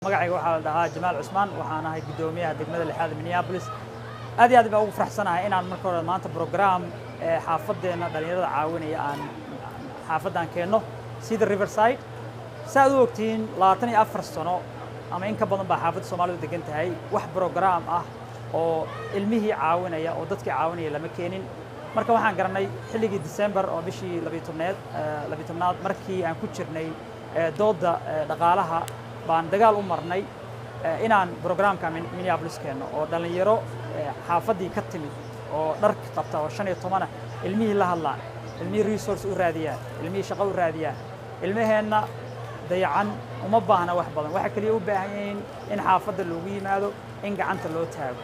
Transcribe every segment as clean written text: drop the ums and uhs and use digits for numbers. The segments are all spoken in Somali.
magacayga waxaa la dhahaa Jamaal Cusmaan waxaan ahay gudoomiyaha degmada lixaad Minneapolis aad iyo aad baan ugu faraxsanahay inaan marka hore maanta program xaafadeena dhalinyarada caawinaya aan xaafadan keenno sida Riverside saad u ogtiin 24 sano ama in ka badan baa xaafadda Soomaalidu degan tahay wax program ah oo ilmihii caawinaya oo dadkii caawinaya lama keenin marka waxaan garanay xilligii December oo bishii 12aad markii aan ku jirnay dooda dhaqaalaha baan dagaal u marnay inaan programka Minneapolis keeno oo dhalinyaro xaafadii ka timid oo dharka qabta oo 15 ilmihii la hadlaan ilmihii resource u raadiyaan ilmihii shaqo u raadiyaan ilmaheena dayacan uma baahna wax badan waxa kaliya u baahan yihiin in xaafadda loogu yimaado in gacanta loo taago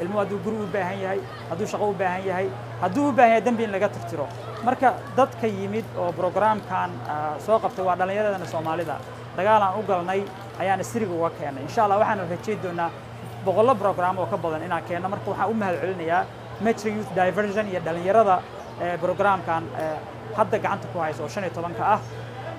ilmuhu hadduu guri u baahan yahay hadduu shaqo u baahan yahay hadduu u baahan yahay dambi in laga tirtiro marka dadka yimid oo programkan soo qabtay waa dhalinyaradana Soomaalida dagaal aan u galnay ayaan isriga uga keenay insha Allah waxaan rajayn doonaa boqol program oo ka badan inaan keeno marka waxaan u mahad celinayaa Metro Youth Diversion iyo dhalinyarada programkan hadda gacanta ku hayso 15 ah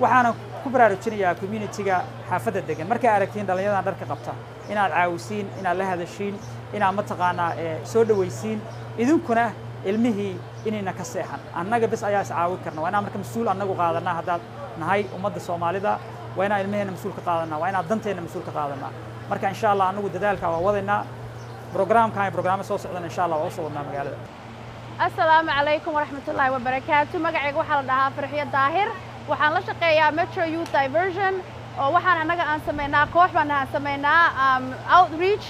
waxaan ku baraarujinayaa community-ga xaafadda degan markay aragtiin dhalinyarada dharka qabta inaad caawisiin inaad la hadashiin inaad mataqaanaa soo dhawaysiin idinkuna ilmihii inayna ka seexan annaga bas ayaa is caawin karna waa inaan marka mas'uul annagu qaadanaa haddaad nahay ummadda Soomaalida waa inaan ilmaheena mas'uul ka qaadanaa waa inaan danteena mas'uul ka qaadanaa marka insha Allah annagu dadaalka waa wadaynaa programka soo socdana insha Allah waa soo wadnaa magaalada Assalaamu calaykum waraxmatullaahi wabarakaatuh magacayga waxaa la dhahaa Farxiyo Daahir waxaan la shaqeeyaa Metro Youth Diversion oo waxaan annaga aan sameynaa koox baan sameynaa outreach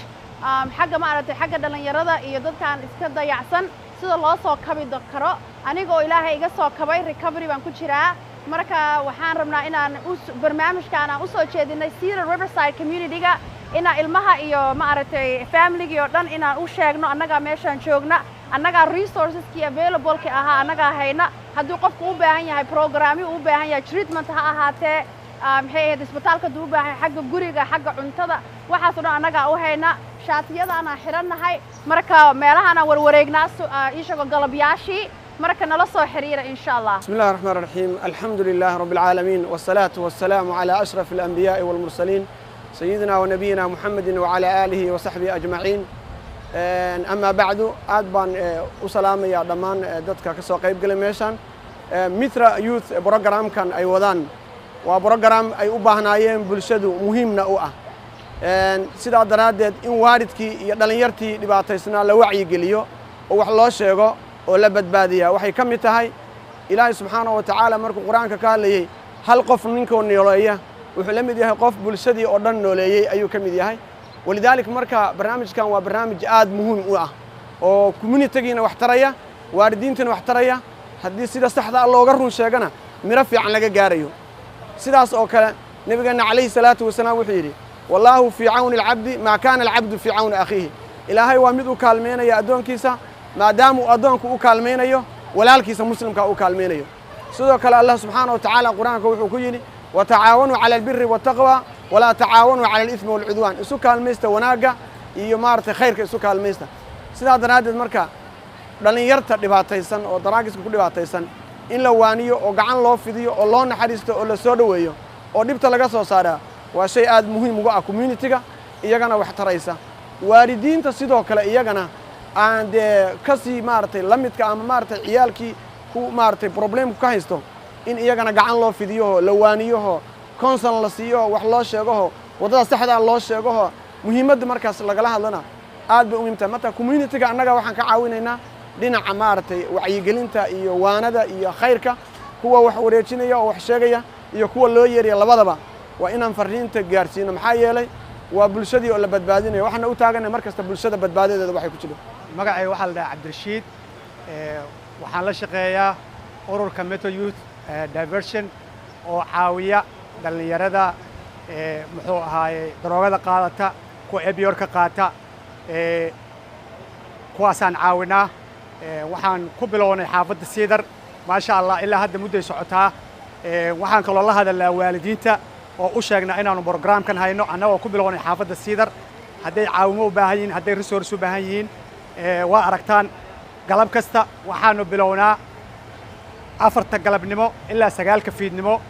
xagga maaragtay xagga dhalinyarada iyo dadkaan iska dayacsan sida loo soo kabi karo anigoo Ilaahay iga soo kabay recovery baan ku jiraa marka waxaan rabnaa inaan barnaamijkan aan u soo jeedinay sida Riverside community-ga ina ilmaha iyo maaragtay family-ga oo dhan inaan u sheegno annaga meeshaan joogna annaga resources-kii available-ka ahaa annaga hayna haddii qofku u baahan yahay programmi u baahan yahay treatment ha ahaatee maxay ahayd isbitaalka duu baahan xagga guriga xagga cuntada waxaas oo dhan annaga u hayna shaatiyadana xirannahay marka meelahan aan warwareegnaa ishago galabyaashii marka nala soo xiriira insha Allah bismillahir rahmanir rahiim alhamdulillahi rabbil alamin wassalatu wassalamu ala ashrafil anbiya'i wal mursalin sayyidina wa nabiyyina muhammadin wa ala alihi wa sahbihi ajma'in أما بعد أدبان وسلامي يا دمان دتك كسوق قريب قلنا ميشان مثل يوث برنامج كان أي وذان وبرنامج أي أباهنا يوم بالشدو مهم نوعه سيدا درادد إن وارد كي يدلنيرتي لبعضنا لوعي قليو وحلا شيء ولا بدبادية وحي كم يتهاي إلهي سبحانه وتعالى مركو قرآن كقال لي هل قف منكم نيوليه وحلم ديها قف بالشدي أردن نوليه أيو كم ديهاي ولذلك مركا برنامج كان وبرنامج آد مهم أو كوميونيتينا واحترية واردينتنا واحترية هدي سيدا استحضاء الله وقرن شاقنا مرفع عن لقى جاريو سيداس أوكلا نبينا عليه الصلاة والسلام وحيري والله في عون العبد ما كان العبد في عون أخيه إلهي وامدو كالمين يا أدون كيسا ما داموا أدونك أكالمين يو ولا الكيسا مسلم كأكالمين يو سيدو كلا الله سبحانه وتعالى قرآن كوحكيني وتعاونوا على البر والتقوى ولا تعاونوا على الإثم والعدوان إسوك الميستة وناقة يمارت خيرك إسوك الميستة سيدا درادد مركا دلين يرتر دباتيسان أو دراجس كل دباتيسان إن لو وانيو أو قعان لو فيديو أو لون حديثة أو لسودويو أو دبت لقى صارا وشيء آد مهم جوا كوميونيتيجا إيجانا واحتريسا واردين تصيدوا كلا إيجانا عند كسي مارت لميت كأم مارت عيالكي هو مارت بروبلم كهيستو إن إيجانا قعان لو فيديو لو وانيو كونسل لسيو وحلا شجعه وده استحدى الله شجعه مهمة مركز لقلها لنا عاد بأمتى متى كوميونيتي كأننا وحنا كعاوننا لنا عمارتي وعيقلنتا وانا ده خيرك هو وحوريتنا يا وحشجية يكون الله يري الله بدبا وإن فرين تجارسين محايا لي وبالشدي ولا بدبادين وحنا أوتاجنا مركز بالشدة بدبادين ده بحكي كله مقعي واحد عبد الرشيد وحنا شقيا أورور كميتو يوث دايفرشن أو عاوية dhalinyarada muxuu ahaay daroogada qaadata ku ebiyorka qaata kuwaasaan caawinaa waxaan ku bilownay xaafadda Siidar ma sha Allah ilaa hadda muddo socotaa waxaan kaloo la hadalnaa waalidiinta oo u sheegnaa inaanu programkan hayno annagoo ku bilownay xaafadda Siidar hadday caawimo u baahan yihiin hadday resource u baahan yihiin waa aragtaan galab kasta waxaanu bilownaa 4 galabnimo ilaa 9 fiidnimo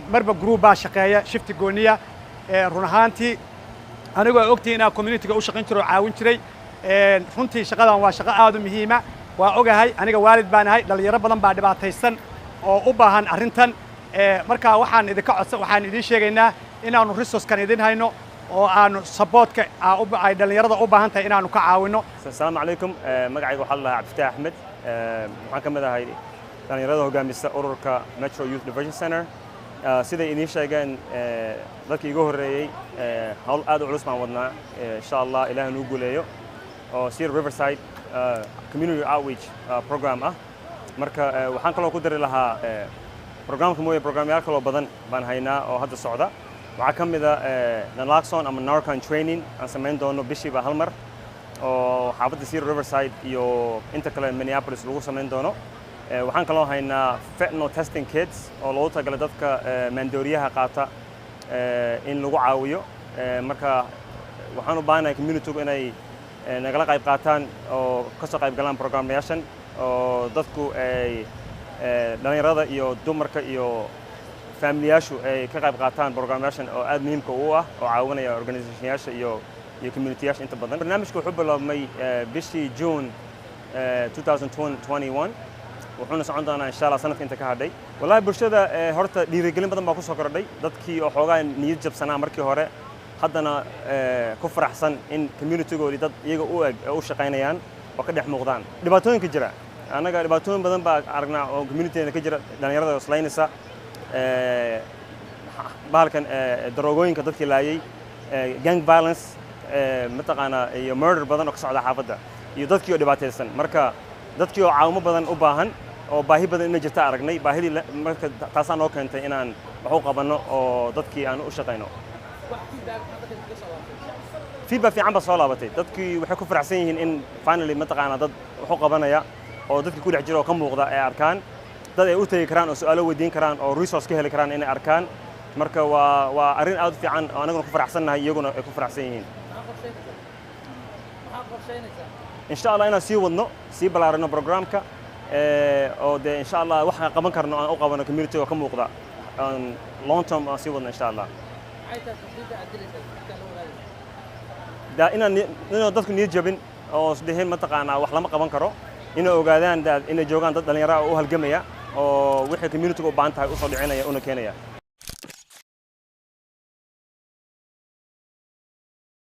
marba group baa shaqeeya shifti gooniya run ahaantii anigoo ogtii inaan community-ga u shaqayn jiro oo caawin jiray runtii shaqadan waa shaqo aad u muhiima waa ogahay aniga waalid baan ahay dhalinyaro badan baa dhibaataysan oo u baahan arrintan marka waxaan idiin sheegaynaa inaanu resource-kan idin hayno oo aanu supportka ay dhalinyarada u baahan tahay inaanu ka caawino. Assalaamu calaykum, magacayga waxaa la dhahaa Cabdifataah Axmed, waxaan ka mid ahay dhalinyarada hogaamisa ururka Metro Youth Diversion Center. Siday idiin sheegeen dadkii iga horreeyey hawl aad u culus baan wadnaa, insha Allah ilaahay nuu guuleeyo, oo Cedar Riverside community outreach program ah. Marka waxaan kaloo ku dari lahaa programka mooye programyaal kaloo badan baan haynaa oo hadda socda. waxaa ka mid ah naloxone ama Narcan training aan samayn doono bishiiba hal mar oo xaafadda Cedar Riverside iyo inta kale Minneapolis lagu samayn doono. waxaan kaloo haynaa fentanyl testing kits oo loogu talagalay dadka maandooriyaha qaata in lagu caawiyo. marka waxaan u baahanahay community-gu inay nagala qayb qaataan oo ka soo qayb galaan programyaashan oo dadku ay dhalinyarada iyo dumarka iyo familiyaashu ay ka qayb qaataan programyaashan oo aad muhiimka u ah oo caawinaya organizationyaasha iyo community-yaasha inta badan. barnaamijku wuxuu biloobmay bishii June 2021 wuxuuna socon doonaa insha Allah sanadka inta ka hadhay. wallahi bulshada horta dhiirigelin badan baa ku soo kordhay, dadkii oo xoogaa niyad jabsanaa markii hore haddana ku faraxsan in community-goodii dad iyaga u eg u shaqaynayaan oo ka dhex muuqdaan. dhibaatooyinka jira annaga dhibaatooyin badan baa aragnaa oo community-da ka jira, dhalinyarada islaynaysa bahalkan daroogooyinka dadkii laayay, gang violence mataqaanaa iyo murder badan oo ka socda xaafadda iyo dadkii oo dhibaataysan. marka dadkii oo caawimo badan u baahan oo baahi badan inay jirta aragnay, baahidii marka taasaa noo keentay inaan wax u qabanno oo dadkii aan u shaqayno. feedback fiican baa soo laabatay, dadkii waxay ku faraxsan yihiin in finally mataqaanaa dad wax u qabanaya oo dadkii ku dhex jira oo ka muuqda ay arkaan, dad ay u tagi karaan oo su'aalo weydiin karaan oo resource ka heli karaan inay arkaan. marka waa arrin aad u fiican oo anaguna ku faraxsannahay, iyaguna ay ku faraxsan yihiin. insha Allah inaan sii wadno, sii ballaarino programka oo dee insha Allah waxaan qaban karno aan u qabano community oo ka muuqda long term aan sii wadno insha Allah. inaan dadku niyad jabin oo isdheheen mataqaanaa wax lama qaban karo, inay ogaadaan inay joogaan dad dhalinyaro ah oo u halgamaya oo wixii community-ga u baahan tahay u soo dhicinaya una keenaya.